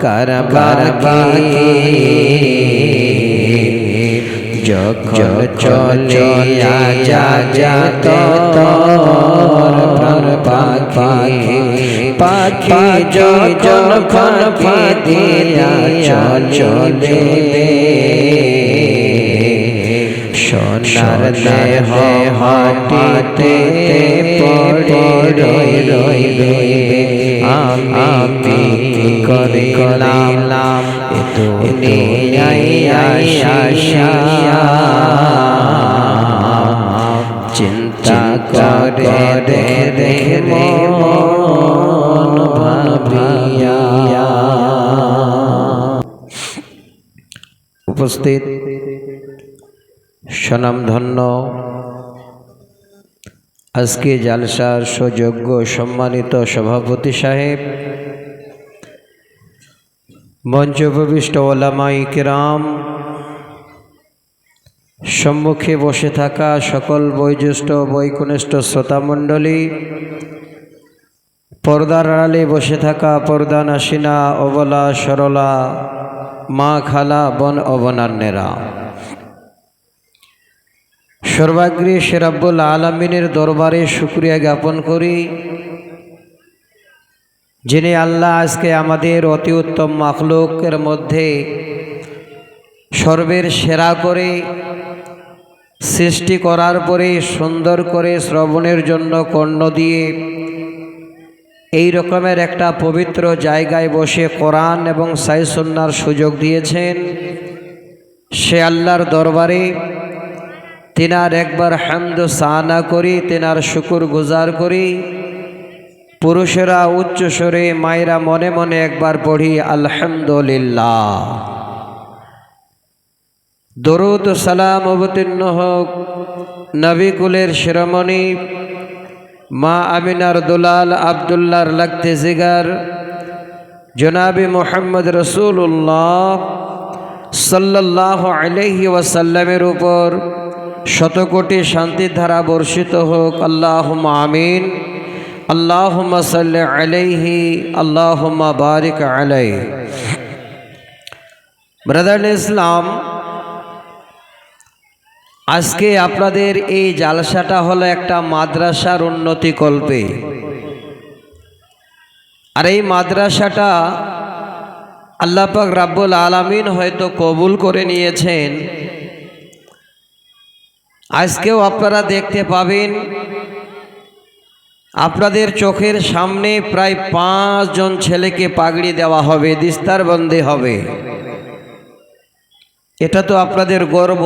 কারবাকে যখন চলে যাত তোর পাখি পাখি যখন ফাঁকি দিয়া চলে সোনার দেহ হাটিতে পড়ে রইবে আমি করিলাম দুনিয়ায় আসিয়া চিন্তা করে রে মন ভাবিয়া। উপস্থিত স্বনামধন্য আজকে জালসার সুযোগ্য সম্মানিত সভাপতি সাহেব, মঞ্চ উপবিষ্ট ওলামায়ে কেরাম, সম্মুখে বসে থাকা সকল বয়োজ্যেষ্ঠ বৈকনিষ্ঠ শ্রোতামণ্ডলী, পর্দার আড়ালে বসে থাকা পর্দানাসিনা অবলা সরলা মা খালা বোন অবনান্যেরা, সর্বাগ্রে সে রব্বুল আলামিনের দরবারে শুকরিয়া জ্ঞাপন করি, যিনি আল্লাহ আজকে আমাদের অতি উত্তম মাখলুকের মধ্যে সর্বের সেরা করে সৃষ্টি করার পরে সুন্দর করে শ্রবণের জন্য কর্ণ দিয়ে এই রকমের একটা পবিত্র জায়গায় বসে কোরআন এবং সহিহ সুন্নাহর সুযোগ দিয়েছেন। সে আল্লাহর দরবারে তিনার একবার হামদ সানা করি, তিনার শুকুর গুজার করি। পুরুষেরা উচ্চ স্বরে, মায়েরা মনে মনে একবার পড়ি আলহামদুলিল্লাহ। দরুদ সালাম অবতীর্ণ হোক নবী কুলের শিরোমণি মা আমিনার দুলাল আব্দুল্লাহর লাগতে জিগার জনাবে মুহাম্মদ রাসূলুল্লাহ সাল্লাল্লাহু আলাইহি ওয়াসাল্লামের উপর শতকোটি শান্তির ধারা বর্ষিত হোক। আল্লাহুম্মা আমিন। আল্লাহুম্মা সাল্লি আলাইহি, আল্লাহুম্মা বারিক আলাইহি। ব্রাদার ইসলাম, আজকে আপনাদের এই জালসাটা হলো একটা মাদ্রাসার উন্নতি কল্পে। আর এই মাদ্রাসাটা আল্লাহ পাক রাব্বুল আলামিন হয়তো কবুল করে নিয়েছেন। আজকেও আপনারা দেখতে পাবেন আপনাদের চোখের সামনে প্রায় 5 জন ছেলেকে পাগড়ি দেওয়া হবে, দিস্তারবন্দি হবে। এটা তো আপনাদের গর্ব।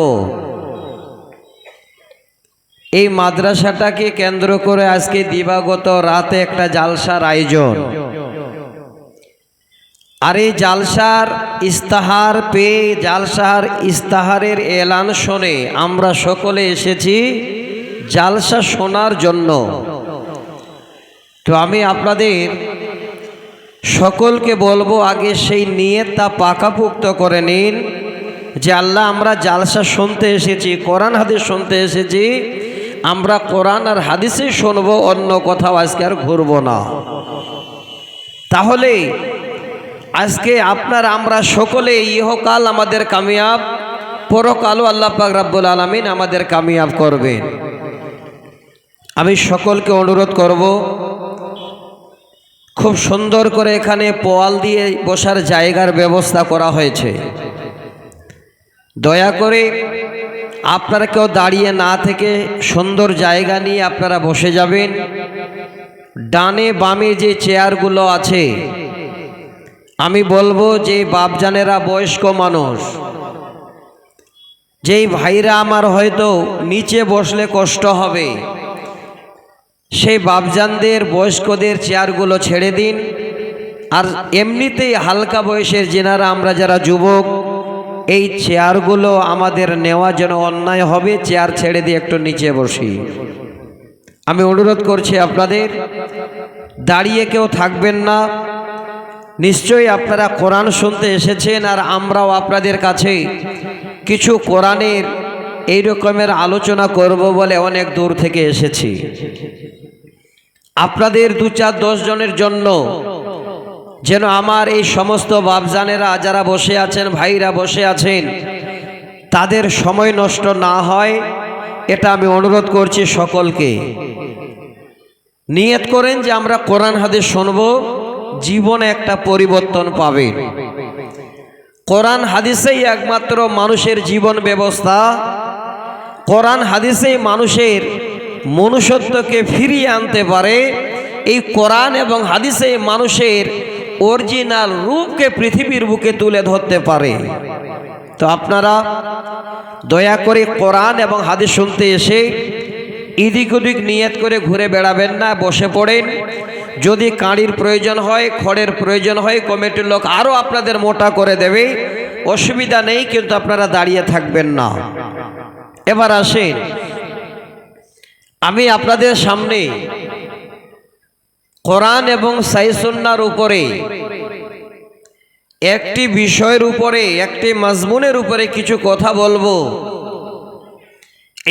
এই মাদ্রাসাটাকে কেন্দ্র করে আজকে দিবাগত রাতে একটা জালসার আয়োজন। আর এই জালসার ইস্তাহার পেয়ে, জালসার ইস্তাহারের এলান শুনে আমরা সকলে এসেছি জালসা শোনার জন্য। তো আমি আপনাদের সকলকে বলবো, আগে সেই নিয়তটা পাকাপোক্ত করে নিন যে আল্লাহ, আমরা জালসা শুনতে এসেছি, কোরআন হাদিস শুনতে এসেছি, আমরা কোরআন আর হাদিসই শুনবো, অন্য কোথাও আজকে আর ঘুরবো না। তাহলে আজকে আমরা সকলে ইহকাল আমাদের কামিয়াব, পরকালও আল্লাহ পাক রাব্বুল আলামিন আমাদের কামিয়াব করবেন। আমি সকলকে অনুরোধ করব, খুব সুন্দর করে এখানে পোয়াল দিয়ে বসার জায়গার ব্যবস্থা করা হয়েছে। দয়া করে আপনারা কেউ দাঁড়িয়ে না থেকে সুন্দর জায়গা নিয়ে আপনারা বসে যাবেন। ডানে বামে যে চেয়ারগুলো আছে, আমি বলবো যে বাপজানেরা, বয়স্ক মানুষ, যেই ভাইরা আমার হয়তো নিচে বসলে কষ্ট হবে, সেই বাপজানদের, বয়স্কদের চেয়ারগুলো ছেড়ে দিন। আর এমনিতেই হালকা বয়সের যেনারা, আমরা যারা যুবক, এই চেয়ারগুলো আমাদের নেওয়া যেন অন্যায় হবে। চেয়ার ছেড়ে দিয়ে একটু নিচে বসি। আমি অনুরোধ করছি আপনাদের, দাঁড়িয়ে কেউ থাকবেন না। নিশ্চয়ই আপনারা কোরআন শুনতে এসেছেন, আর আমরাও আপনাদের কাছে কিছু কোরআনের এই রকমের আলোচনা করব বলে অনেক দূর থেকে এসেছি। আপনাদের 2, 4, 10 জনের জন্য যেন আমার এই সমস্ত বাপজানেরা যারা বসে আছেন, ভাইরা বসে আছেন, তাদের সময় নষ্ট না হয়, এটা আমি অনুরোধ করছি সকলকে। নিয়ত করেন যে আমরা কোরআন হাদিস শুনবো, জীবনে একটা পরিবর্তন পাবেন। কোরআন হাদিসেই একমাত্র মানুষের জীবন ব্যবস্থা, কোরআন হাদিসেই মানুষের মনুষ্যত্বকে ফিরিয়ে আনতে পারে। এই কোরআন এবং হাদিসে মানুষের অরিজিনাল রূপকে পৃথিবীর বুকে তুলে ধরতে পারে। তো আপনারা দয়া করে কোরআন এবং হাদিস শুনতে এসে এদিক ওদিক নিয়ত করে ঘুরে বেড়াবেন না, বসে পড়েন। যদি কাঁড়ির প্রয়োজন হয়, খড়ের প্রয়োজন হয়, কমিটির লোক আরও আপনাদের মোটা করে দেবে, অসুবিধা নেই, কিন্তু আপনারা দাঁড়িয়ে থাকবেন না। এবার আসেন, আমি আপনাদের সামনে কোরআন এবং সহিহ সুন্নাহর উপরে একটি বিষয়ের উপরে, একটি মাজমুনের উপরে কিছু কথা বলবো।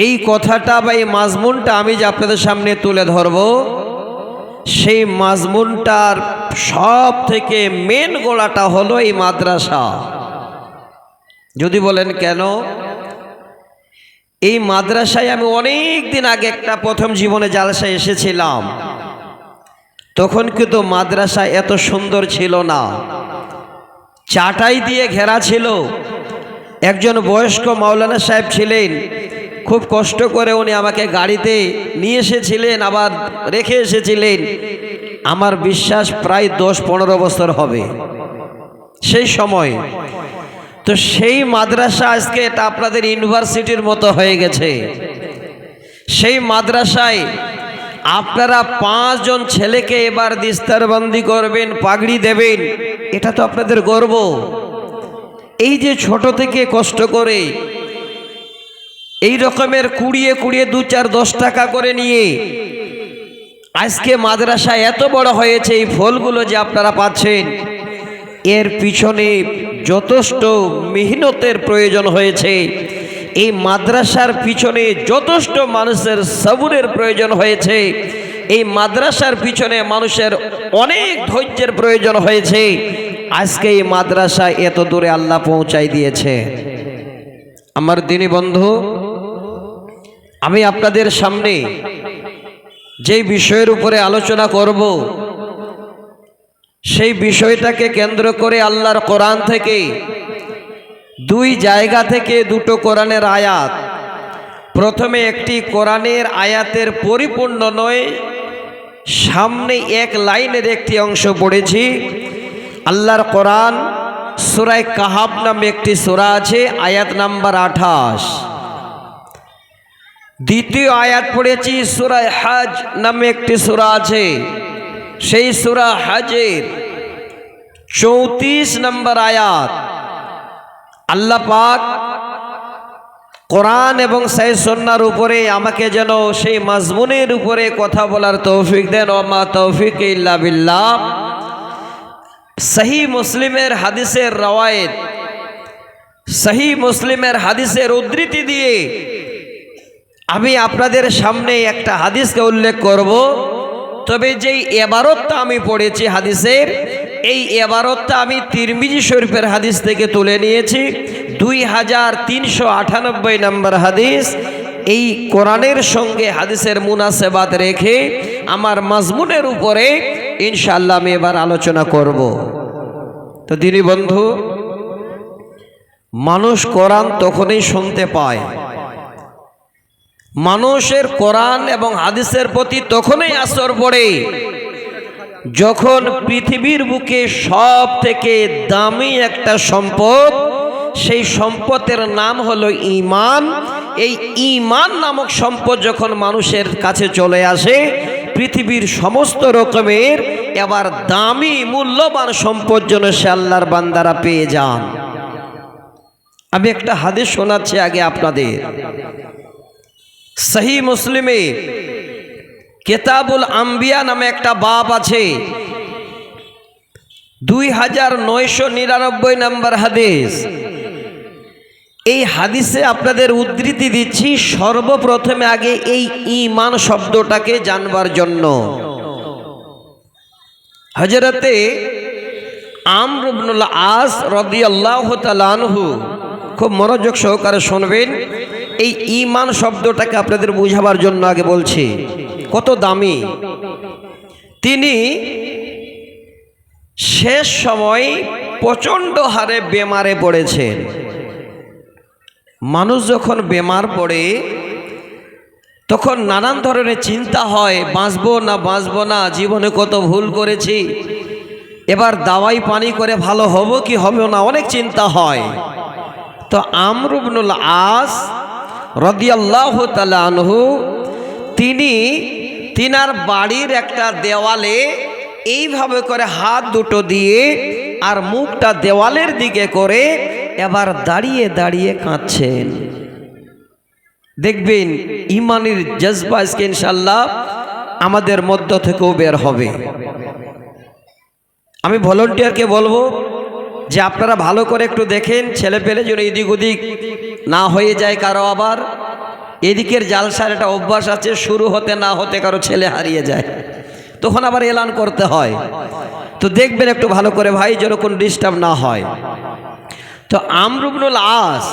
এই কথাটা বা এই মাজমুনটা আমি যে আপনাদের সামনে তুলে ধরব, সেই মাজমুনটার সব থেকে মেন গোড়াটা হলো এই মাদ্রাসা। যদি বলেন কেন, এই মাদ্রাসায় আমি অনেক দিন আগে একটা প্রথম জীবনে জালসায় এসেছিলাম। তখন কিন্তু মাদ্রাসা এত সুন্দর ছিল না, চাটাই দিয়ে ঘেরা ছিল। একজন বয়স্ক মাওলানা সাহেব ছিলেন, খুব কষ্ট করে উনি আমাকে গাড়িতে নিয়ে এসেছিলেন, আবার রেখে এসেছিলেন। আমার বিশ্বাস প্রায় 10-15 বছর হবে সেই সময়। তো সেই মাদ্রাসা আজকে এটা আপনাদের ইউনিভার্সিটির মতো হয়ে গেছে। সেই মাদ্রাসায় আপনারা 5 জন ছেলেকে এবার দিস্তারবন্দি করবেন, পাগড়ি দেবেন, এটা তো আপনাদের গর্ব। এই যে ছোট থেকে কষ্ট করে এই রকমের কুড়িয়ে 2-4-10 টাকা করে নিয়ে আজকে মাদ্রাসা এত বড় হয়েছে, এই ফলগুলো যে আপনারা পাচ্ছেন, এর পিছনে যথেষ্ট মেহনতের প্রয়োজন হয়েছে। এই মাদ্রাসার পিছনে যথেষ্ট মানুষের সবুরের প্রয়োজন হয়েছে। এই মাদ্রাসার পিছনে মানুষের অনেক ধৈর্যের প্রয়োজন হয়েছে। আজকে এই মাদ্রাসা এত দূরে আল্লাহ পৌঁছাই দিয়েছে। আমার দিনী বন্ধু, আমি আপনাদের সামনে যে বিষয়ের উপরে আলোচনা করব, সেই বিষয়টাকে কেন্দ্র করে আল্লাহর কোরআন থেকে 2 জায়গা থেকে 2টো কোরআনের আয়াত। প্রথমে একটি কোরআনের আয়াতের পরিপূর্ণ নয়, সামনে 1 লাইনের একটি অংশ পড়েছি। আল্লাহর কোরআন সূরা কাহাফ নামে একটি সূরা আছে, আয়াত নাম্বার 28। দ্বিতীয় আয়াত পড়েছি সূরা হজ নামে একটি সূরা আছে, সেই সূরা হজের 34 নম্বর আয়াত। আল্লাহ পাক কোরআন এবং সহিহ সুন্নাহর উপরে আমাকে যেন সেই মাজমুনের উপরে কথা বলার তৌফিক দেন। ওমা তৌফিক ইল্লা বিল্লাহ। সহিহ মুসলিমের হাদিসের রওয়ায়েত, সহিহ মুসলিমের হাদিসের উদ্ধৃতি দিয়ে আমি আপনাদের সামনে একটা হাদিসকে উল্লেখ করব। তবে যেই ইবারতটা আমি পড়েছি হাদিসের, এই ইবারতটা আমি তিরমিজি শরীফের হাদিস থেকে তুলে নিয়েছি, 2398 নম্বর হাদিস। এই কোরআনের সঙ্গে হাদিসের মুনাসেবাত রেখে আমার মাজমুনের উপরে ইনশাআল্লাহ আমি এবার আলোচনা করব। তো দিনী বন্ধু, মানুষ কোরআন তখনই শুনতে পায়, মানুষের কোরআন এবং হাদিসের প্রতি তখনই আসর পড়ে যখন পৃথিবীর বুকে সব থেকে দামি একটা সম্পদ, সেই সম্পদের নাম হলো ঈমান। এই ঈমান নামক সম্পদ যখন মানুষের কাছে চলে আসে, পৃথিবীর সমস্ত রকমের এবার দামি মূল্যবান সম্পদ যেন সে আল্লাহর বান্দারা পেয়ে যান। আমি একটা হাদিস শোনাচ্ছি আগে আপনাদের। সহিহ মুসলিমে কিতাবুল আম্বিয়া নামে একটা বাব আছে, 2999 নম্বর হাদিস। এই হাদিসে আপনাদের উদ্ধৃতি দিচ্ছি সর্বপ্রথমে আগে এই ঈমান শব্দটাকে জানবার জন্য। হযরতে আমর ইবনুল আস রাদিয়াল্লাহু তাআলা আনহু, খুব মনোযোগ সহকারে শুনবেন। এই ঈমান শব্দটাকে আপনাদের বোঝাবার জন্য আগে বলছি কত দামি। তিনি শেষ সময় প্রচণ্ড হারে বেমারে পড়েছেন। মানুষ যখন বেমার পড়ে তখন নানান ধরনের চিন্তা হয়, বাঁচবো না, জীবনে কত ভুল করেছি, এবার দাওয়াই পানি করে ভালো হব কি হবে না, অনেক চিন্তা হয়। তো আমর ইবনুল আস রাদিয়াল্লাহু তাআলা আনহু তিনার বাড়ির একটা দেওয়ালে এইভাবে করে হাত দুটো দিয়ে আর মুখটা দেওয়ালের দিকে করে এবার দাঁড়িয়ে দাঁড়িয়ে কাঁদছেন। দেখবেন ইমানের জজবা আজকে ইনশাআল্লাহ আমাদের মধ্য থেকেও বের হবে। আমি ভলান্টিয়ারকে বলবো যে আপনারা ভালো করে একটু দেখেন, ছেলে পেলে যেন এদিক ওদিক না হয়ে যায় কারো। আবার এদিকের জালসার একটা অভ্যাস আছে, শুরু হতে না হতে কারো ছেলে হারিয়ে যায়, তখন আবার এলান করতে হয়। তো দেখবেন একটু ভালো করে ভাই, যেরকম ডিস্টার্ব না হয়। তো আমর ইবনুল আস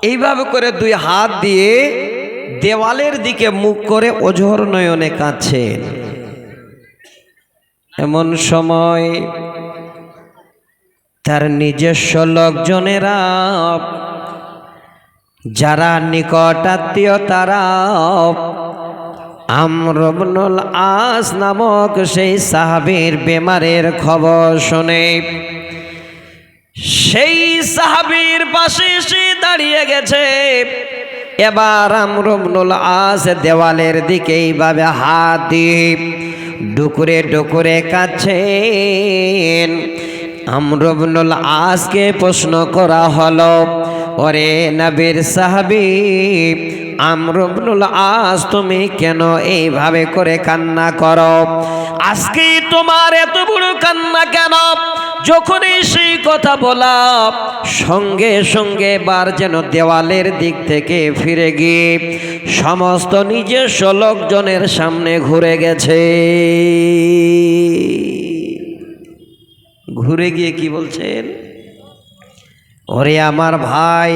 এইভাবে করে দুই হাত দিয়ে দেওয়ালের দিকে মুখ করে অঝোর নয়নে কাঁদছেন। এমন সময় তার নিজস্ব লোকজনেরা, যারা নিকট আত্মীয়, তারা আমর ইবনুল আস নামক সেই সাহাবীর বেমারের খবর শুনে সেই সাহাবীর পাশে এসে দাঁড়িয়ে গেছে। এবার আমর ইবনুল আস দেওয়ালের দিকে এইভাবে হাত দিয়ে ডুকরে ডুকরে কাঁদছেন। আমর ইবনুল আসকে প্রশ্ন করা হলো, ওরে নবীর সাহাবী আমর ইবনুল আস, তুমি কেন এইভাবে করে কান্না করো? আজকে তোমার এত বড় কান্না কেন? যখনই সেই কথা বলা সঙ্গে সঙ্গে বার যেন দেওয়ালের দিক থেকে ফিরে গিয়ে সমস্ত নিজস্ব লোকজনের সামনে ঘুরে গেছে। ঘুরে গিয়ে কি বলছেন? ওরে আমার ভাই,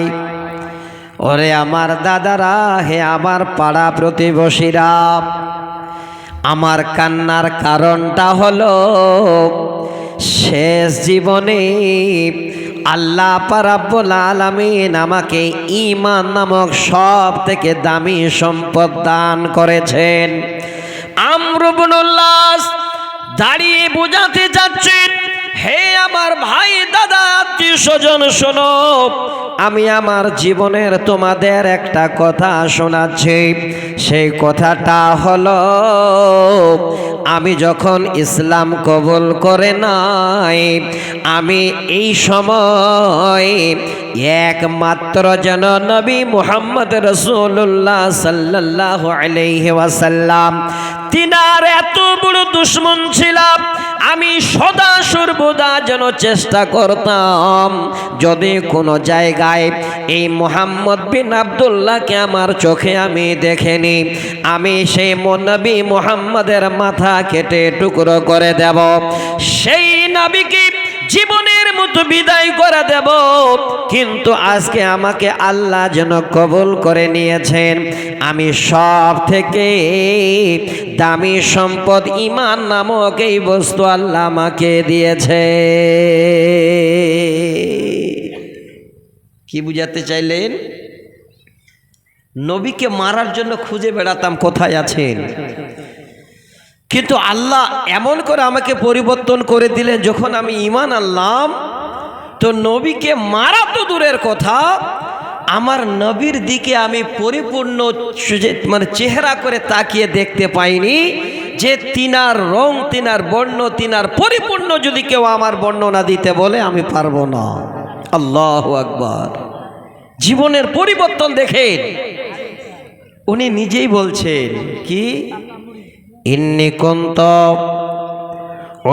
ওরে আমার দাদারা, হে আমার পাড়া প্রতিবেশীরা, আমার কান্নার কারণটা হলো শেষ জীবনে আল্লাহ পাক রব্বুল আলামিন আমাকে ঈমান নামক সব থেকে দামি সম্পদ দান করেছেন। আমর ইবনুল আস দাঁড়িয়ে বোঝাতে যাচ্ছেন, হে আমার ভাই, দাদা, আত্মীয় স্বজন, শোনো, আমি আমার জীবনের তোমাদের একটা কথা শোনাচ্ছি। সেই কথাটা হলো, আমি যখন ইসলাম কবুল করে নাই, আমি এই সময় একমাত্র যেন নবী মুহাম্মদ রাসূলুল্লাহ সাল্লাল্লাহু আলাইহি ওয়াসাল্লাম, তিনার এত বড় দুশমন ছিলাম। আমি সদা সর্বদা যেন চেষ্টা করতাম, যদি কোনো জায়গায় এই মুহাম্মদ বিন আব্দুল্লাহকে আমার চোখে আমি দেখেনি, আমি সেই নবী মুহাম্মদের মাথা কেটে টুকরো করে দেব, সেই নবীকে জীবনের মতো বিদায় করে দেব। কিন্তু আজকে আমাকে আল্লাহ যেন কবুল করে নিয়েছেন, আমি সব থেকে দামি সম্পদ ঈমান নামক এই বস্তু আল্লাহ আমাকে দিয়েছে। কি বুঝাতে চাইলেন? নবীকে মারার জন্য খুঁজে বেড়াতাম কোথায় আছেন, কিন্তু আল্লাহ এমন করে আমাকে পরিবর্তন করে দিলেন, যখন আমি ঈমান আনলাম তো নবীকে মারা তো দূরের কথা, আমার নবীর দিকে আমি পরিপূর্ণ মানে চেহারা করে তাকিয়ে দেখতে পাইনি, যে তিনার রং, তিনার বর্ণ, তিনার পরিপূর্ণ যদি কেউ আমার বর্ণনা দিতে বলে আমি পারবো না। আল্লাহু আকবার। জীবনের পরিবর্তন দেখেন, উনি নিজেই বলছেন কি, ইন্নী কুনতু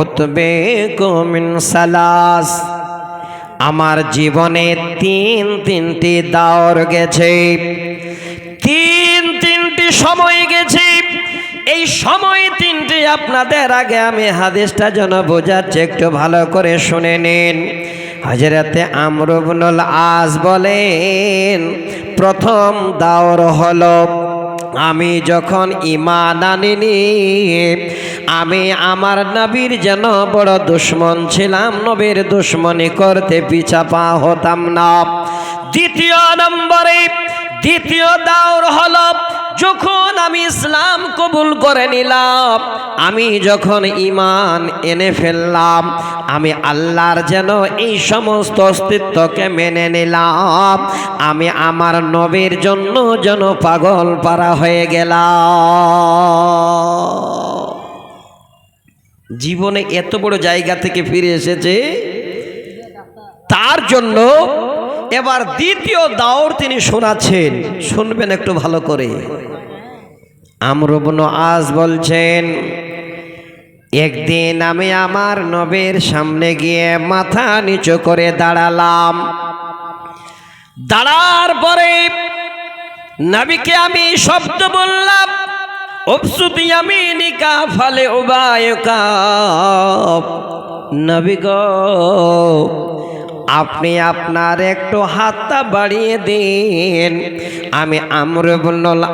উতবিকু মিন সালাস, আমার জীবনে তিনটি দৌর গেছে, তিনটি সময় গেছে। এই সময় তিনটি আপনাদের আগে আমি হাদিসটা যেন বোঝাচ্ছি, একটু ভালো করে শুনে নিন। হযরতে আমর ইবনুল আস বলেন, প্রথম দাওর হলো আমি যখন ঈমান আনিনি, আমি আমার নবীর যেন বড় দুশমন ছিলাম, নবীর দুশমনি করতে পিছাপা হতাম না। দ্বিতীয় নম্বরে দ্বিতীয় দাওর হলো যখন আমি ইসলাম কবুল করে নিলাম, আমি যখন ঈমান এনে ফেললাম, আমি আল্লাহর যেন এই সমস্ত অস্তিত্বকে মেনে নিলাম, আমি আমার নবীর জন্য যেন পাগল পারা হয়ে গেলাম। জীবনে এত বড় জায়গা থেকে ফিরে এসেছে, তার জন্য এবার দ্বিতীয় দাওর তিনি শোনাচ্ছেন, শুনবেন একটু ভালো করে। আমর ইবনে আস বলছেন, একদিন আমি আমার নবীর সামনে গিয়ে মাথা নিচু করে দাঁড়ালাম। দাঁড়ার পরে নবীকে আমি শব্দ বললাম, উবসুত ইয়ামিনিকা ফালে উবায়ুকা। নবী গো, আপনি আপনার একটু হাতটা বাড়িয়ে দিন, আমি আমর ইবনুল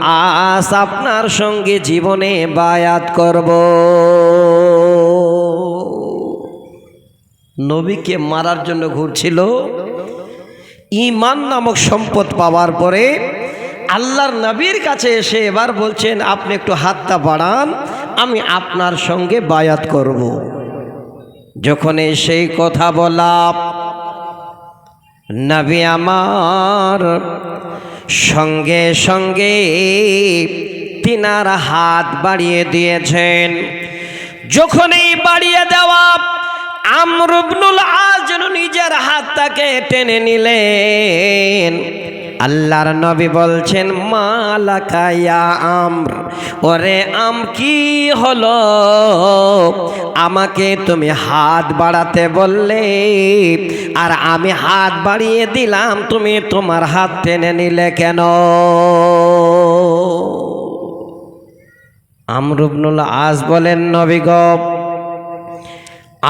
আস আপনার সঙ্গে জীবনে বায়াত করব। নবীকে মারার জন্য ঘুরছিল, ঈমান নামক সম্পদ পাওয়ার পরে আল্লাহর নবীর কাছে এসে এবার বলছেন, আপনি একটু হাতটা বাড়ান, আমি আপনার সঙ্গে বায়াত করব। যখন সেই কথা বললাম, নবী আমার সঙ্গে সঙ্গে তিনার হাত বাড়িয়ে দিয়েছেন। যখনই বাড়িয়ে দেওয়া, আমর ইবনুল আস যেন নিজের হাতটাকে টেনে নিলেন। আল্লাহর নবী বলছেন, মালাকা ইয়া আমর, ওরে আম কি হলো, আমাকে তুমি হাত বাড়াতে বললে আর আমি হাত বাড়িয়ে দিলাম, তুমি তোমার হাত টেনে নিলে কেন? আমর ইবনুল আস বলেন, নবী গো,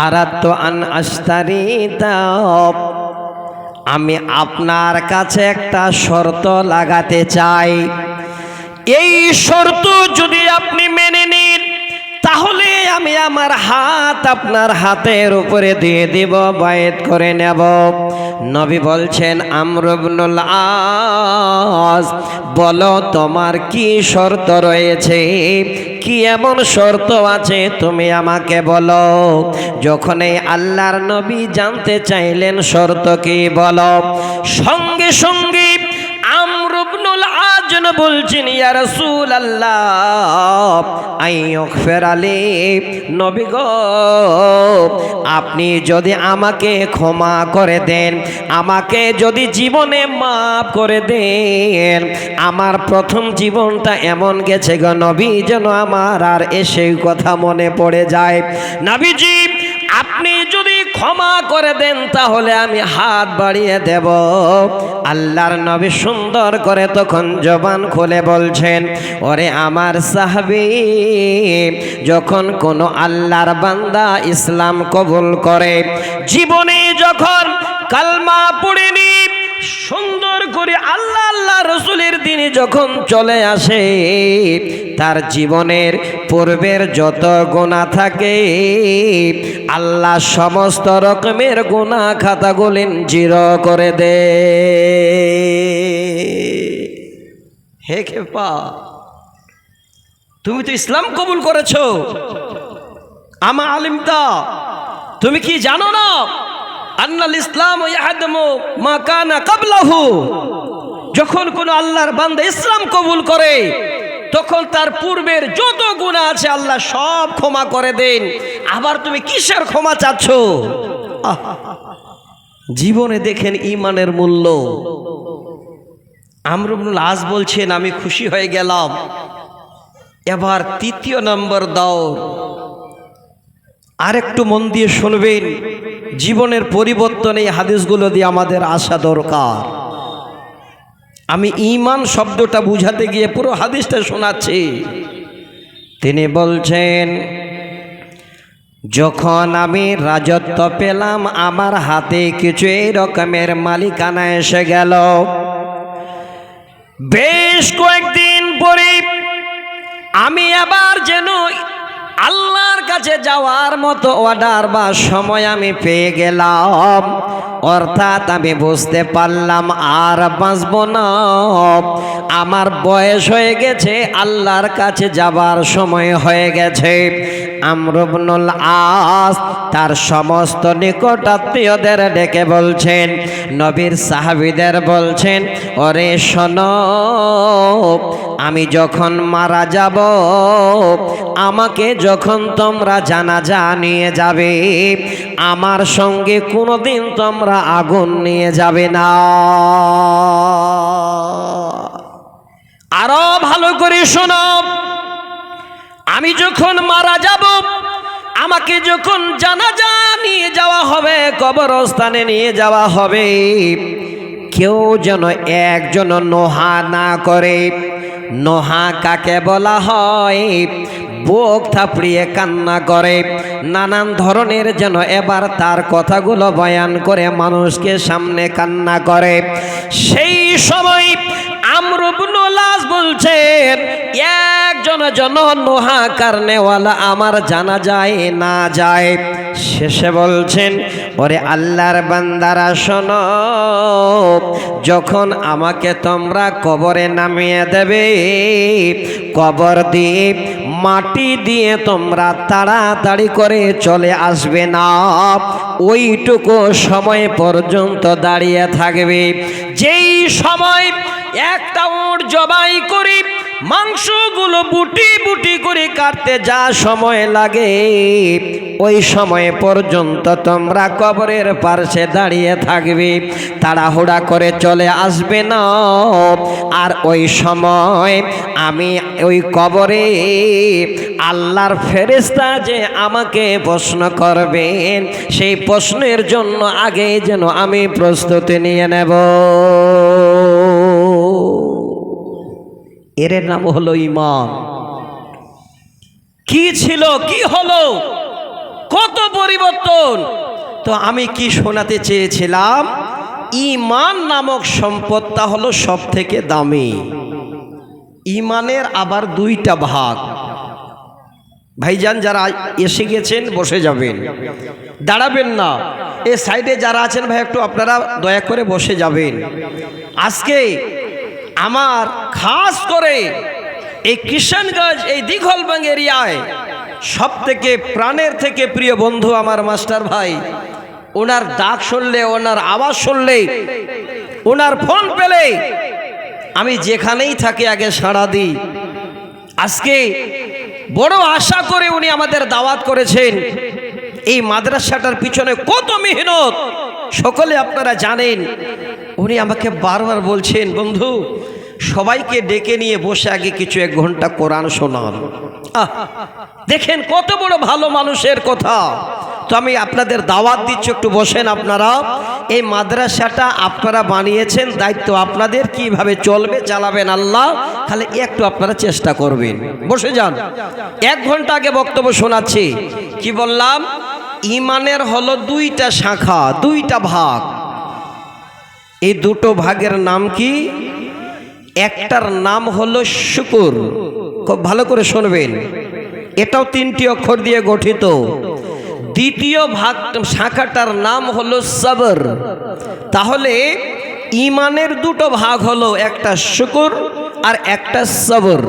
আরাদতু আন আশতারিতা, আমি আপনার কাছে একটা শর্ত লাগাতে চাই। এই শর্ত যদি আপনি মেনে নিন, তাহলে আমি আমার হাত আপনার হাতের উপরে দিয়ে দিব, বায়াত করে নেব। নবী বলছেন, আমর ইবনুল আস, বলো তোমার কি শর্ত রয়েছে, কি এমন শর্ত আছে তুমি আমাকে বলো। যখন এই আল্লাহর নবী জানতে চাইলেন শর্ত কি বলো, সঙ্গে সঙ্গে আমর ইবনুল আস যেন বলছেন, ইয়া রাসূলুল্লাহ আইয়গফির আলী, নবী গো, আপনি যদি আমাকে ক্ষমা করে দেন, আমাকে যদি জীবনে মাফ করে দেন, আমার প্রথম জীবনটা এমন গেছে গো নবী, যেন আমার আর এসে কথা মনে পড়ে যায়। নবীজি, আপনি যদি ক্ষমা করে দেন তাহলে আমি হাত বাড়িয়ে দেব। আল্লাহর নবী সুন্দর করে তখন জবান খুলে বলছেন, ওরে আমার সাহাবী, যখন কোনো আল্লাহর বান্দা ইসলাম কবুল করে, জীবনে যখন কালমা পড়েনি, সুন্দর করে আল্লাহ আল্লাহ রসুলের দিনে যখন চলে আসে, তার জীবনের পূর্বের যত গুনাহ থাকে আল্লাহ সমস্ত রকমের গুনাহ খাতাগুলি জিরো করে দে। হে খেপা, তুমি তো ইসলাম কবুল করেছো, আমা আলিমতা, তুমি কি জানো না, আন্নাল ইসলাম ইয়াহদমু মা কানা ক্বাবলাহু, যখন কোন আল্লাহর বান্দা ইসলাম কবুল করে তখন তার পূর্বের যত গুনাহ আছে আল্লাহ সব ক্ষমা করে দেন। আবার তুমি কিসের ক্ষমা চাচ্ছ? জীবনে দেখেন ঈমানের মূল্য। আমর ইবনুল আস বলছেন, আমি খুশি হয়ে গেলাম। এবার তৃতীয় নম্বর দাও, আরেকটু মন দিয়ে শুনবেন, জীবনের পরিবর্তন এই হাদিসগুলো দিয়ে আমাদের আসা দরকার। আমি ঈমান শব্দটা বুঝাতে গিয়ে পুরো হাদিসটা শোনাচ্ছি। তিনি বলছেন, যখন আমি রাজত্ব পেলাম আমার হাতে কিছু এই রকমের মালিকানা এসে গেল। বেশ কয়েকদিন পরে আমি আবার যেন আল্লাহর কাছে যাওয়ার মতো অর্ডার বা সময় আমি পেয়ে গেলাম। অর্থাৎ আমি বুঝতে পারলাম আর বাঁচব না, আমার বয়স হয়ে গেছে, আল্লাহর কাছে যাবার সময় হয়ে গেছে। আমর ইবনুল আস তার সমস্ত নিকটাত্মীয়দের ডেকে বলছেন, নবীর সাহাবীদের বলছেন, ওরে শোনো, আমি যখন মারা যাব, আমাকে যখন তোমরা জানাজা নিয়ে যাবে, আমার সঙ্গে কোনোদিন তোমরা আগুন নিয়ে যাবে না। আরো ভালো করে শোনো, আমি যখন মারা যাব, আমাকে যখন জানাজা নিয়ে যাওয়া হবে, কবরস্থানে নিয়ে যাওয়া হবে, কেউ যেন একজন নোহা না করে। নোহা কাকে বলা হয়? বুক থাপড়িয়ে কান্না করে, নানান ধরনের যেন এবার তার কথাগুলো বয়ান করে মানুষকে সামনে কান্না করে। সেই সময় আমর ইবনুল আস বলছেন, একজন যেন নোহা কারনেওয়ালা আমার জানা যায় না যায়। শেষে বলছেন, ওরে আল্লাহর বান্দারা শোনো, যখন আমাকে তোমরা কবরে নামিয়ে দেবে, কবর দিয়ে মাটি দিয়ে তোমরা তাড়াতাড়ি করে চলে আসবে না, ওইটুকু সময় পর্যন্ত দাঁড়িয়ে থাকবে। যেই সময় একটা উট জবাই করি, মাংসগুলো বুটি বুটি করে কাটতে যা সময় লাগে, ওই সময় পর্যন্ত তোমরা কবরের পাশে দাঁড়িয়ে থাকবে, তাড়াহুড়া করে চলে আসবে না। আর ওই সময় আমি ওই কবরে আল্লাহর ফেরেশতা যে আমাকে প্রশ্ন করবেন, সেই প্রশ্নের জন্য আগে যেন আমি প্রস্তুতি নিয়ে নেব। এর নাম হলো ঈমান। কি ছিল, কি হলো, কত পরিবর্তন। তো আমি কি শোনাতে চেয়েছিলাম, ঈমান নামক সম্পদটা হলো সব থেকে দামি। ঈমানের আবার দুইটা ভাগ। ভাইজান যারা এসে গেছেন বসে যাবেন, দাঁড়াবেন না। এ সাইডে যারা আছেন ভাই একটু আপনারা দয়া করে বসে যাবেন। আজকে আমার খাস করে এই কিষানগঞ্জ, এই দিঘলবাং এরিয়ায় সব থেকে প্রাণের থেকে প্রিয় বন্ধু আমার মাস্টার ভাই, ওনার ডাক শুনলে, ওনার আওয়াজ শুনলে, ওনার ফোন পেলে আমি যেখানেই থাকি আগে সাড়া দিই। আজকে বড় আশা করে উনি আমাদের দাওয়াত করেছেন। এই মাদ্রাসাটার পিছনে কত মেহনত সকলে আপনারা জানেন। উনি আমাকে বারবার বলছেন, বন্ধু সবাইকে ডেকে নিয়ে বসে আগে কিছু 1 ঘন্টা কোরআন শোনান। দেখেন কত বড় ভালো মানুষের কথা। তো আমি আপনাদের দাওয়াত দিচ্ছি, একটু বসেন আপনারা। এই মাদ্রাসাটা আপনারা বানিয়েছেন, দায়িত্ব আপনাদের, কিভাবে চলবে চালাবেন আল্লাহ, খালি একটু আপনারা চেষ্টা করবেন। বসে যান। 1 ঘন্টা আগে বক্তব্য শোনাচ্ছি। কি বললাম? ঈমানের হলো 2টা শাখা, 2টা ভাগ। এই 2টো ভাগের নাম কি? একটার নাম হলো শুকর, খুব ভালো করে শুনবেন, এটাও 3টি অক্ষর দিয়ে গঠিত। দ্বিতীয় ভাগ শাখাটার নাম হলো সবর। তাহলে ঈমানের 2টো ভাগ হলো, একটা শুকর আর একটা সবর।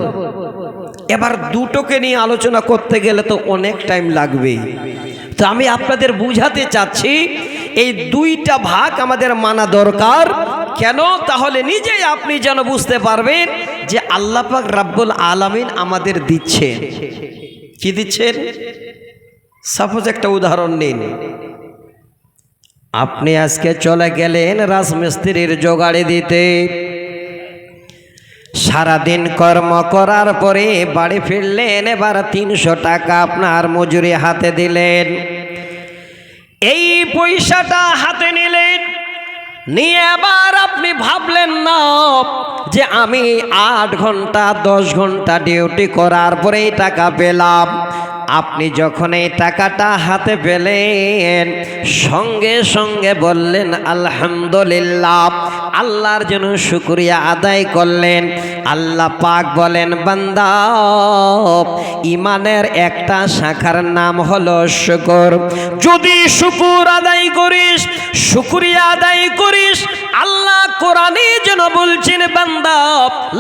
এবার দুটোকে নিয়ে আলোচনা করতে গেলে তো অনেক টাইম লাগবে। তো আমি আপনাদের বুঝাতে চাচ্ছি, এই 2টা ভাগ আমাদের মানা দরকার। কেন? তাহলে নিজেই আপনি যেন বুঝতে পারবেন যে আল্লাহ পাক রাব্বুল আলামিন আমাদের দিচ্ছেন। কি দিচ্ছেন? সাপোজ একটা উদাহরণ নিন। আপনি আজকে চলে গেলেন রাজমিস্ত্রির জোগাড়ি দিতে, সারাদিন কর্ম করার পরে বাড়ি ফিরলেন, এবার 300 টাকা আপনার মজুরি হাতে দিলেন। এই পয়সাটা হাতে নিলেন, নিয়ে আবার আপনি ভাবলেন না যে আমি 8 ঘন্টা 10 ঘন্টা ডিউটি করার পরে এই টাকা পেলাম। আপনি যখন এই টাকাটা হাতে পেলেন সঙ্গে সঙ্গে বললেন আলহামদুলিল্লাহ, আল্লাহর জন্য শুকরিয়া আদায় করলেন। আল্লাহ পাক বলেন, বান্দা, ঈমানের একটা শাখার নাম হলো শুকর। যদি শুকর আদায় করিস, শুকরিয়া আদায় করিস, আল্লাহ কোরআনে যেন বলছেন, বান্দা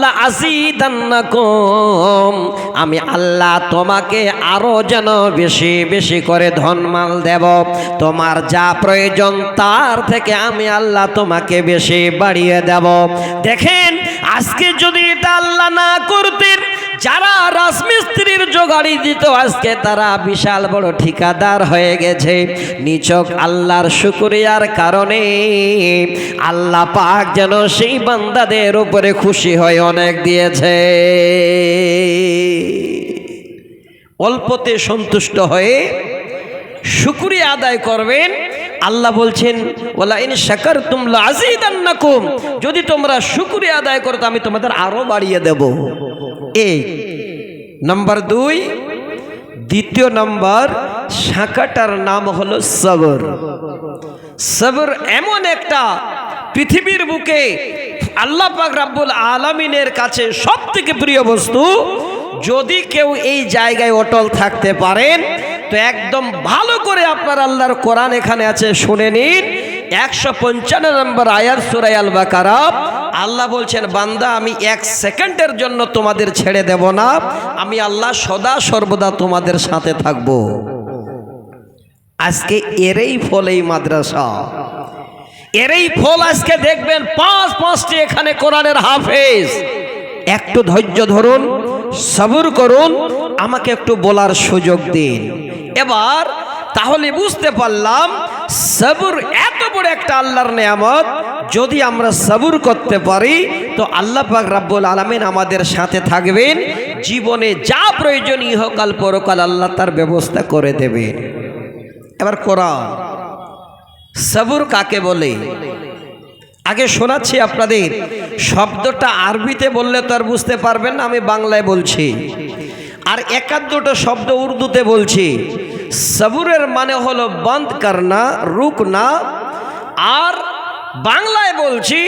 লা আযীদান্নাকুম, আমি আল্লাহ তোমাকে আরো যেন বেশি বেশি করে ধনমাল দেব। তোমার যা প্রয়োজন তার থেকে আমি আল্লাহ তোমাকে বেশি বাড়িয়ে দেব। দেখেন, আজকে যদি এটা আল্লাহ না করতেন, যারা রাজমিস্ত্রির জোগাড়ি দিত আজকে তারা বিশাল বড় ঠিকাদার হয়ে গেছে। নিছক আল্লাহর শুকরিয়ার কারণে আল্লাহ পাক যেন সেই বান্দাদের উপরে খুশি হয়ে অনেক দিয়েছে। অল্পতে সন্তুষ্ট হয়ে শুকরিয়া আদায় করবেন। আল্লাহ বলছেন, ওয়ালা ইন শাকারতুম লাযীদান্নাকুম, যদি তোমরা শুকরিয়া আদায় করো তো আমি তোমাদের আরো বাড়িয়ে দেব। এই নাম্বার 2। দ্বিতীয় নাম্বার শাখাটার নাম হলো সবর। সবর এমন একটা পৃথিবীর বুকে আল্লাহ পাক রব্বুল আলামিনের কাছে সবথেকে প্রিয় বস্তু। যদি কেউ এই জায়গায় অটল থাকতে পারেন তো একদম ভালো করে আপনার আল্লাহর কোরআন এখানে আছে, শুনে নিন। 155 নম্বর আয়াত সূরা আল বাকারা। আল্লাহ বলছেন, বান্দা আমি 1 সেকেন্ডের জন্য তোমাদের ছেড়ে দেব না, আমি আল্লাহ সদা সর্বদা তোমাদের সাথে থাকব। আজকে এরই ফল এই মাদ্রাসা, এরই ফল। আজকে দেখবেন 5-5টি এখানে কোরআনের হাফেজ। একটু ধৈর্য ধরুন, সবর করুন, আমাকে একটু বলার সুযোগ দিন। এবার তাহলে বুঝতে পারলাম সবর এত বড় একটা আল্লাহর নেয়ামত। যদি আমরা সবর করতে পারি তো আল্লাহ পাক রব্বুল আলামিন আমাদের সাথে থাকবেন। জীবনে যা প্রয়োজন ইহকাল পরকাল আল্লাহ তার ব্যবস্থা করে দেবেন। এবার কোরআন সবর কাকে বলে আগে শোনাচ্ছি আপনাদের। শব্দটা আরবিতে বললে তো আর বুঝতে পারবেন না, আমি বাংলায় বলছি। আর 1-2টা শব্দ উর্দুতে বলছি। সবুরের মানে হলো বন্ধ করনা, রুকনা। আর বাংলায় বলছি,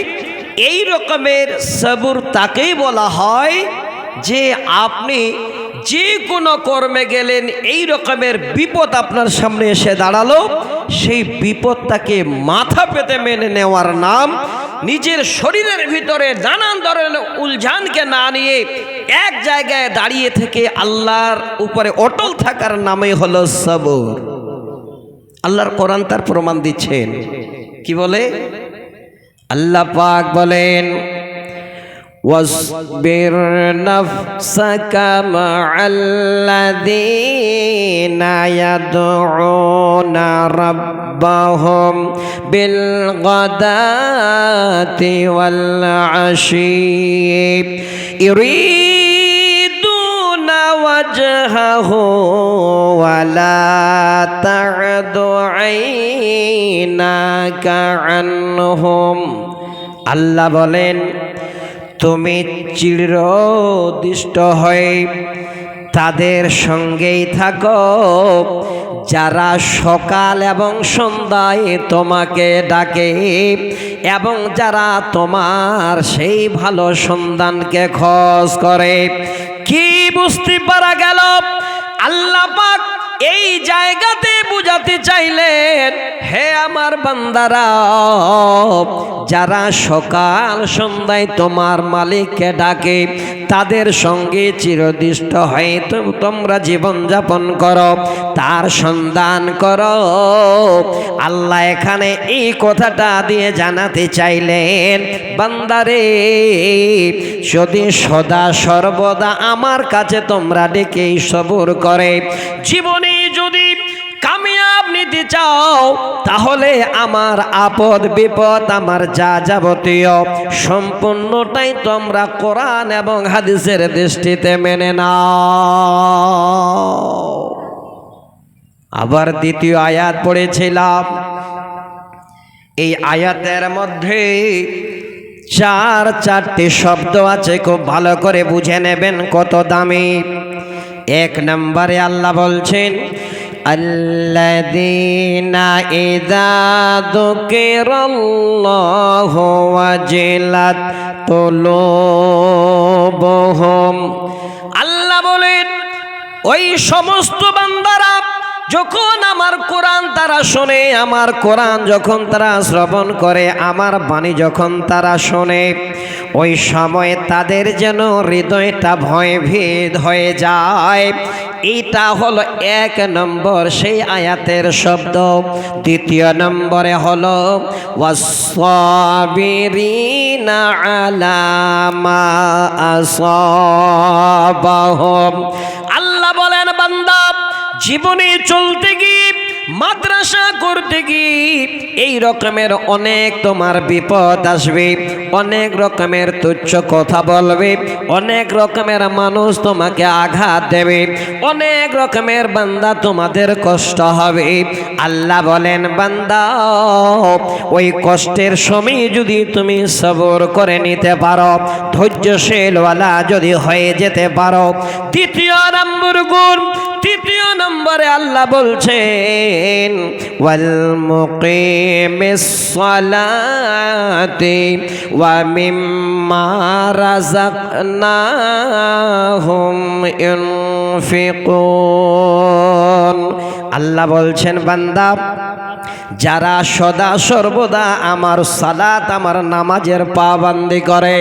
এই রকমের সবুর তাকেই বলা হয় যে আপনি যে কোনো কর্মে গেলেন, এই রকমের বিপদ আপনার সামনে এসে দাঁড়ালো, সেই বিপদটাকে মাথা পেতে মেনে নেওয়ার নাম। নিজের শরীরের ভিতরে নানান ধরনের উলঝানকে না নিয়ে এক জায়গায় দাঁড়িয়ে থেকে আল্লাহর উপরে অটল থাকার নামই হলো সবর। আল্লাহর কোরআন তার প্রমাণ দিচ্ছেন। কি বলে? আল্লাহ পাক বলেন, واصبر نفسك مع الذين يدعون ربهم بالغداة والعشي يريدون وجهه ولا تعد عيناك عنهم। আল্লাহ বলেন, তুমি চিরদৃষ্ট হয়ে তাদের সঙ্গেই থাকো যারা সকাল এবং সন্ধ্যায় তোমাকে ডাকে এবং যারা তোমার সেই ভালো সন্ধানকে খোঁজ করে। কি বুঝতে পারা গেল? আল্লাহ পাক এই জায়গাতে বুঝাতে চাইলেন, হে আমার বান্দারা, যারা সকাল সন্ধ্যায় তোমার মালিককে ডাকে তাদের সঙ্গে চিরদৃষ্ট হয়ে তোমরা জীবনযাপন করো, তার সন্ধান করো। আল্লাহ এখানে এই কথাটা দিয়ে জানাতে চাইলেন, বান্দারে, যদি সদা সর্বদা আমার কাছে তোমরা ডেকে সবর করে জীবনে যদি কামিয়াব নিতে চাও, তাহলে আমার আপদ বিপদ, আমার যা যাবতীয় সম্পূর্ণটাই তোমরা কোরআন এবং হাদিসের দৃষ্টিতে মেনে নাও। আবার দ্বিতীয় আয়াত পড়েছিলাম, এই আয়াতের মধ্যে চারটি শব্দ আছে, খুব ভালো করে বুঝে নেবেন কত দামি। এক নম্বরে আল্লাহ বলছেন আল্লাযীনা ইযা যুকিরাল্লাহু ওয়াজিলাত কুলুবুহুম। আল্লাহ বলেন ওই সমস্ত বান্দারা যখন আমার কোরআন তারা শোনে, আমার কোরআন যখন তারা শ্রবণ করে, আমার বাণী যখন তারা শোনে, ওই সময় তাদের যেন হৃদয়টা ভয়ভীত হয়ে যায়। এটা হলো এক নম্বর সেই আয়াতের শব্দ। দ্বিতীয় নম্বরে হলো ওয়াসসাবিরিনা আলা মা আসাবাহুম। আল্লাহ বলেন বান্দা জীবনে চলতে গিয়ে, মাদ্রাসা করতে গিয়ে এই রকমের অনেক তোমার বিপদ আসবে, অনেক রকমের তুচ্ছ কথা বলবে, অনেক রকমের মানুষ তোমাকে আঘাত দেবে, অনেক রকমের বান্দা তোমাদের কষ্ট হবে। আল্লাহ বলেন বান্দা ওই কষ্টের সময় যদি তুমি সবর করে নিতে পারো, ধৈর্যশীলওয়ালা যদি হয়ে যেতে পারো, দ্বিতীয় নম্বর গুণ, তৃতীয় নম্বরে আল্লাহ বলছেন ওয়াল মুকিমিস সালাতি ওয়া মিম্মা রাযাকনাহুম ইউনফিকুন। আল্লাহ বলছেন বান্দা যারা সদা সর্বদা আমার সালাত, আমার নামাজের পাবন্দি করে,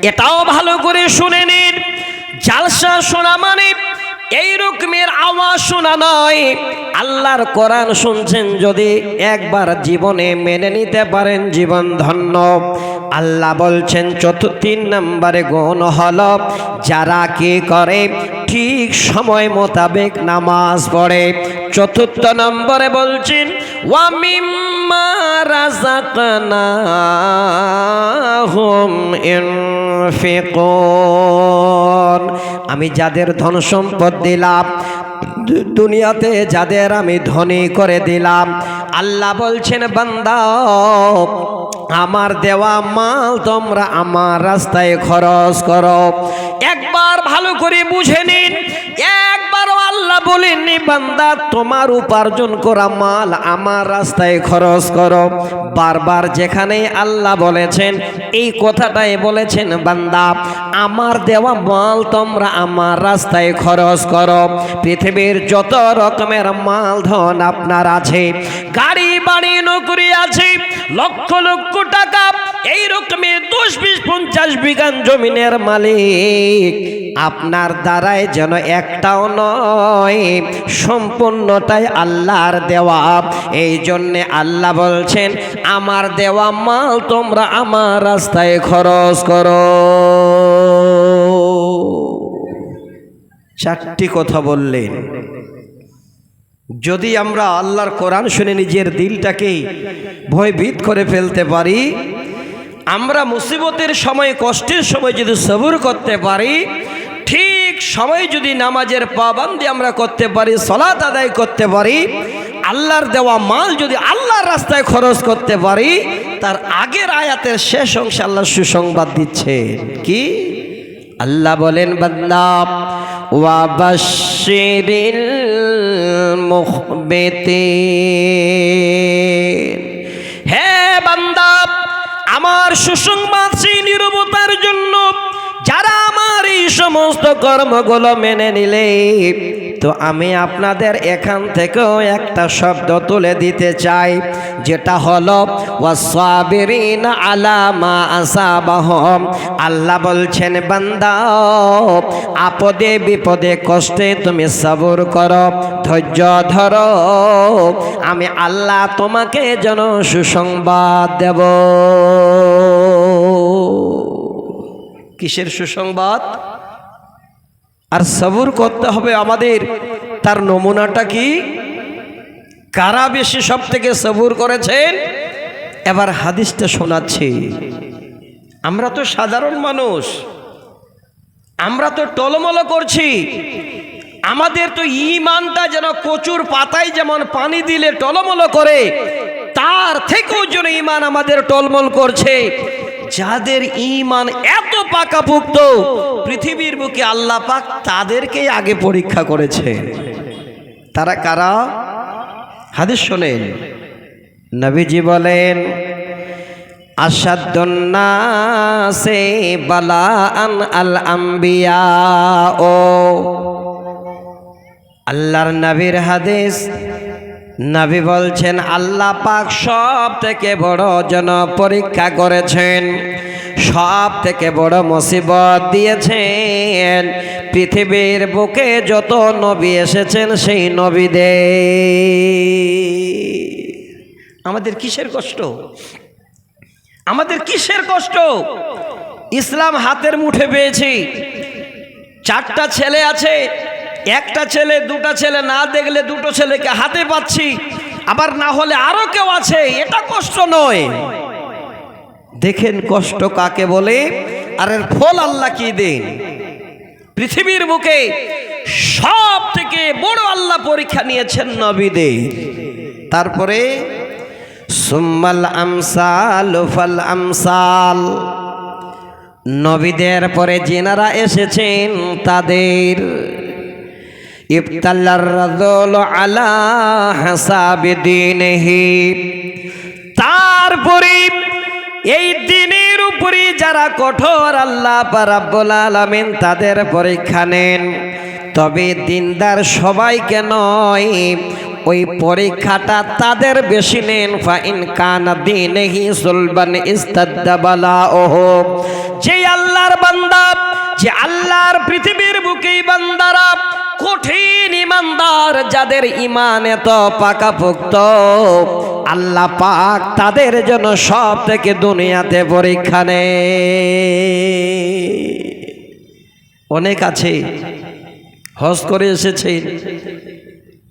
এটাও ভালো করে শুনে নিন। জালসা শোনা মানে এই রকমের আওয়াজ শোনা নয়। আল্লাহর কোরআন শুনছেন যদি একবার জীবনে মেনে নিতে পারেন, জীবন ধন্য। আল্লাহ বলছেন তিন নম্বরে গুণ হলো যারা কি করে ঠিক সময় মোতাবেক নামাজ পড়ে। চতুর্থ নম্বরে বলছেন ওয়া মিম্মা রাযাকনাহুম ইউনফিকুন। আমি যাদের ধন সম্পদ দিলাম, দুনিয়াতে যাদের আমি ধনী করে দিলাম, আল্লাহ বলছেন বান্দা আমার দেওয়া মাল তোমরা আমার রাস্তায় খরচ করো। একবার ভালো করে বুঝে নিন, একবারও আল্লাহ বলেননি বান্দা তোমার উপার্জন করা মাল আমার রাস্তায় খরচ করো। বারবার যেখানে আল্লাহ বলেছেন এই কথাটাই বলেছেন বান্দা আমার দেওয়া মাল তোমরা আমার রাস্তায় খরচ করো। পৃথিবীর যত রকমের মাল ধন আপনার আছে, গাড়ি বাড়ি নকরি আছে, লক্ষ লক্ষ টাকা, এই রকমের 10, 20, 50 বিঘা জমিনের মালিক আপনার দ্বারাই যেন একটাও নয়, সম্পূর্ণটাই আল্লাহর দেওয়া। এই জন্যে আল্লাহ বলছেন আমার দেওয়া মাল তোমরা আমার রাস্তায় খরচ করো। চারটি কথা বললেন। যদি আমরা আল্লাহর কোরআন শুনে নিজের দিলটাকে ভয়ভীত করে ফেলতে পারি, আমরা মুসিবতের সময়, কষ্টের সময় যদি সবর করতে পারি, ঠিক সময় যদি নামাজের পাবন্দি আমরা করতে পারি, সালাত আদায় করতে পারি, আল্লাহর দেওয়া মাল যদি আল্লাহর রাস্তায় খরচ করতে পারি, তার আগের আয়াতের শেষ অংশে আল্লাহ সুসংবাদ দিচ্ছেন কি? আল্লাহ বলেন বান্দা ওয়া বাশশিরিল মুখবিতিন। হে বান্দা আমার সুসংবাদ সেই নীরবতার জন্য যারা আমার এই সমস্ত কর্মগুলো মেনে নিলে। তো আমি আপনাদের এখান থেকেও একটা শব্দ তুলে দিতে চাই, যেটা হলো ওয়াসসাবিরিনা আলা মা আসাবাহুম। আল্লাহ বলছেন বান্দা আপদে বিপদে কষ্টে তুমি সবর করো, ধৈর্য ধরো, আমি আল্লাহ তোমাকে যেন সুসংবাদ দেব। কিসের সুসংবাদ? আর সবর করতে হবে আমাদের। তার নমুনাটা কি? কারা বেশি সব থেকে সবর করেছেন? এবার হাদিসটা শোনাচ্ছি। আমরা তো সাধারণ মানুষ, আমরা তো টলমল করছি, আমাদের তো ঈমানটা যেন কচুর পাতায় যেমন পানি দিলে টলমল করে, তার থেকেও যেন ঈমান আমাদের টলমল করছে, যাদের ঈমান এত পাকাপোক্ত পৃথিবীর বুকে আল্লাহ পাক তাদেরকেই আগে পরীক্ষা করেছে। তারা কারা? হাদিস শোনেন, নবীজি বলেন, আশাদ্দুন নাসে বালাআন আল আম্বিয়া। ও আল্লাহর নবীর হাদিস, নবী বলছেন আল্লাহ পাক সব থেকে বড় জন পরীক্ষা করেছেন, সব থেকে বড় মুসিবত দিয়েছেন পৃথিবীর বুকে যত নবী এসেছেন সেই নবীদের। আমাদের কিসের কষ্ট? আমাদের কিসের কষ্ট? ইসলাম হাতের মুঠে পেয়েছি, 4টা ছেলে আছে, একটা ছেলে দুটা ছেলে না দেখলে দুটো ছেলেকে হাতে পাচ্ছি, আবার না হলে আরো কেউ আছে, এটা কষ্ট নয়। দেখেন কষ্ট কাকে বলে, আর এর ফল আল্লাহ কি দেন। পৃথিবীর বুকে সব থেকে বড় আল্লাহ পরীক্ষা নিয়েছেন নবীদের। তারপরে সুম্মাল আমসাল ফাল আমসাল, নবীদের পরে যিনারা এসেছেন তাদের ইবতালার রাজুল আলা হাসাবি দীনিহি, তারপরে এই দিনের উপরে যারা কঠোর আল্লাহ রাব্বুল আলামিন তাদের পরীক্ষা নেন। তবে দিনদার সবাইকে নয়, ওই পরীক্ষাটা তাদের বেশি নেন। ফাইন কানা দীনিহি সুলবান ইস্তাদ্দা বালাওহু, যে আল্লাহর বান্দা, যে আল্লাহর পৃথিবীর বুকেই বান্দারা কঠিন ইমানদার, যাদের ঈমান এত পাকাপোক্ত, আল্লাহ পাক তাদের জন্য সব থেকে দুনিয়াতে পরীক্ষা নেয়। অনেক আছে হজ করে এসেছেন,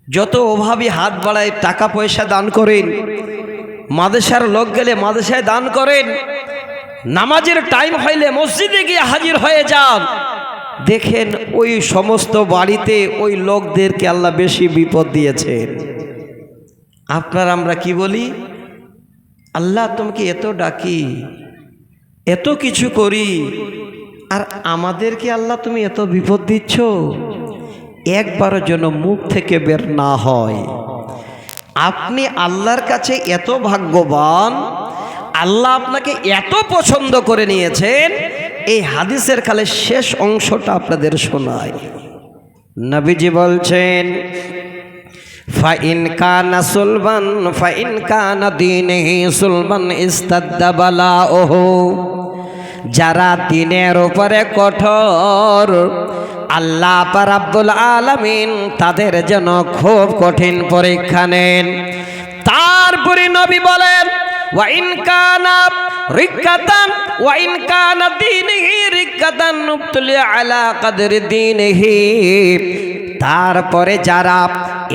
যত অভাবী হাত বাড়ায় টাকা পয়সা দান করেন, মাদ্রাসার লোক গেলে মাদ্রাসায় দান করেন, নামাজের টাইম হইলে মসজিদে গিয়ে হাজির হয়ে যান। দেখেন ওই সমস্ত বাড়িতে ওই লোকদেরকে আল্লাহ বেশি বিপদ দিয়েছেন। আপনার আমরা কি বলি, আল্লাহ তোমাকে এত ডাকি, এত কিছু করি, আর আমাদেরকে আল্লাহ তুমি এত বিপদ দিচ্ছ। একবারের জন্য মুখ থেকে বের না হয়। আপনি আল্লাহর কাছে এত ভাগ্যবান, আল্লাহ আপনাকে এত পছন্দ করে নিয়েছেন। এই হাদিসের খালে শেষ অংশটা আপনাদের শোনায়। নবীজি বলছেন, ফাইন কানা সুলবান ফাইন কানা দীনিহি সুলবান ইস্তাদ্দা বালাওহু, যারা দিনের উপরে কঠোর, আল্লাহ রাব্বুল আলামিন তাদের জন্য খুব কঠিন পরীক্ষা নেন। তারপরে নবী বলেন, ওয়াইন কানা রিক্কাতান ওয়াইন কানা দীনিহি রিক্কাতান নুবতুলি আলা কদরি দীনিহি, তারপরে যারা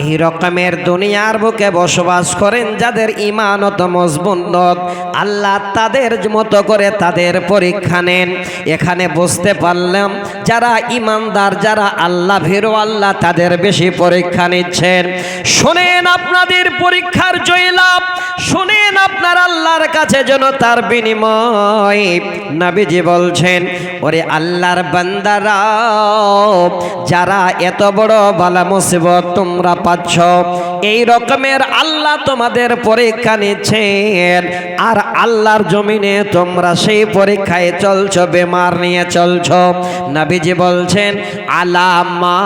এই রকমের দুনিয়ার বুকে বসবাস করেন, যাদের ঈমানত মজবুত, আল্লাহ তাদের মতো করে তাদের পরীক্ষা নেন। এখানে বুঝতে পারলাম যারা ঈমানদার, যারা আল্লাহ ভীরু, আল্লাহ তাদের বেশি পরীক্ষা নিচ্ছেন। শোনেন আপনাদের পরীক্ষার জয়লাভ, শোনেন আপনার আল্লাহর কাছে যেন তার বিনিময়। নবীজি বলছেন, ওরে আল্লাহর বান্দারা, যারা এত বড় বালা মুসিবত তোমরা পাচ্ছ, এই রকমের আল্লাহ তোমাদের পরীক্ষা নিচ্ছেন, আর আল্লাহর জমিনে তোমরা সেই পরীক্ষায় চলছো, বেমার নিয়ে চলছো। নবীজি বলছেন, আলামা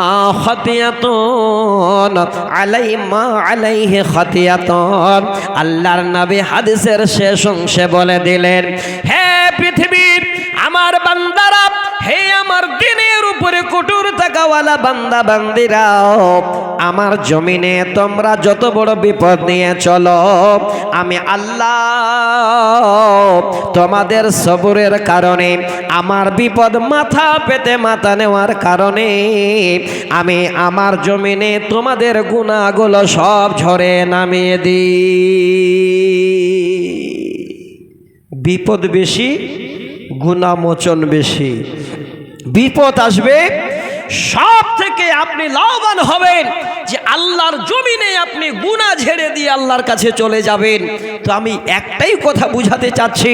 খাতিয়াতুন আলাইমা আলাইহি খাতিয়াতুন। আল্লাহর নবী হাদিসের শেষ অংশে বলে দিলেন, হে পৃথিবীর আমার বান্দারা, হে আমার দিনের উপরে কঠোর থাকাওয়ালা বান্দা বান্দিরা, আমার জমিনে তোমরা যত বড় বিপদ নিয়ে চলো, আমি আল্লাহ তোমাদের সবরের কারণে, আমার বিপদ মাথা পেতে মাথা নেওয়ার কারণে, আমি আমার জমিনে তোমাদের গুনাহগুলো সব ঝরে নামিয়ে দিই। বিপদ বেশি, গুনাহ মোচন বেশি। বিপদ আসবে, সব থেকে আপনি লাভবান হবেন যে আল্লাহর জমিনে আপনি গুনাহ ঝেড়ে দিয়ে আল্লাহর কাছে চলে যাবেন। তো আমি একটাই কথা বুঝাতে চাচ্ছি,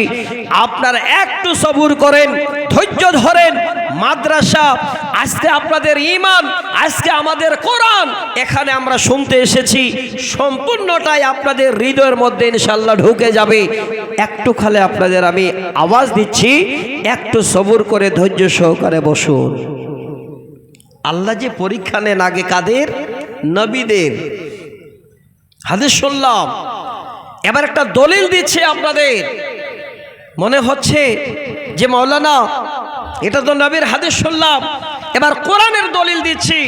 আপনারা একটু সবুর করেন, ধৈর্য ধরেন। মাদ্রাসা আজকে আপনাদের ঈমান, আজকে আমাদের কোরআন এখানে আমরা শুনতে এসেছি, সম্পূর্ণটাই আপনাদের হৃদয়ের মধ্যে ইনশাআল্লাহ ঢুকে যাবে। একটু খালে আপনাদের আমি আওয়াজ দিচ্ছি, একটু সবুর করে ধৈর্য সহকারে বসুন। আল্লাহ যে পরীক্ষা নেন আগে কাদের? নবীদের। হাদিস শুনলাম, এবার একটা দলিল দিচ্ছে আপনাদের। মনে হচ্ছে যে মাওলানা এটা তো নবীর হাদিস শুনলাম, এবার কোরআনের দলিল দিচ্ছি।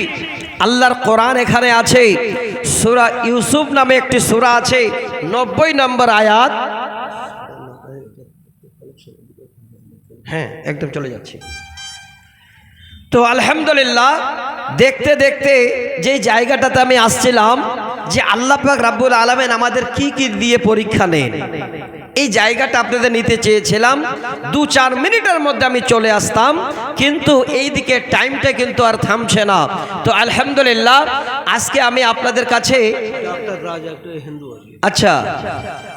আল্লাহর কোরআন এখানে আছে, সূরা ইউসুফ নামে একটি সূরা আছে, 90 নম্বর আয়াত। হ্যাঁ, একদম চলে যাচ্ছি। তো আলহামদুলিল্লাহ, দেখতে দেখতে যে জায়গাটাতে আমি আসছিলাম যে আল্লাহ পাক রাব্বুল আলামিন আমাদের কি কি দিয়ে পরীক্ষা নেন, এই জায়গাটা আপনাদের নিতে চেয়েছিলাম। 2-4 মিনিটের মধ্যে আমি চলে আসতাম, কিন্তু এই দিকে টাইমটা কিন্তু আর থামছে না। তো আলহামদুলিল্লাহ, আজকে আমি আপনাদের কাছে আচ্ছা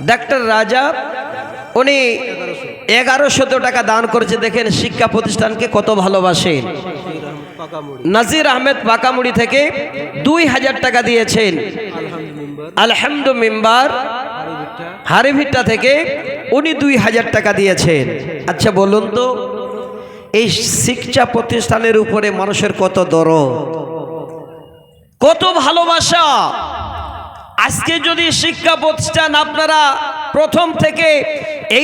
ডাক্তার রাজা উনি 1100 টাকা দান করেছে। দেখেন শিক্ষা প্রতিষ্ঠানকে কত ভালোবাসেন। নাজির আহমেদ পাকামুড়ি থেকে 2000 টাকা দিয়েছেন। আলহামদু মিম্বার হারিভিট্টা থেকে উনি 2000 টাকা দিয়েছেন। আচ্ছা বলুন তো, এই শিক্ষা প্রতিষ্ঠানের উপরে মানুষের কত দরদ, কত ভালোবাসা। আজকে যদি শিক্ষা প্রতিষ্ঠান আপনারা প্রথম থেকে এই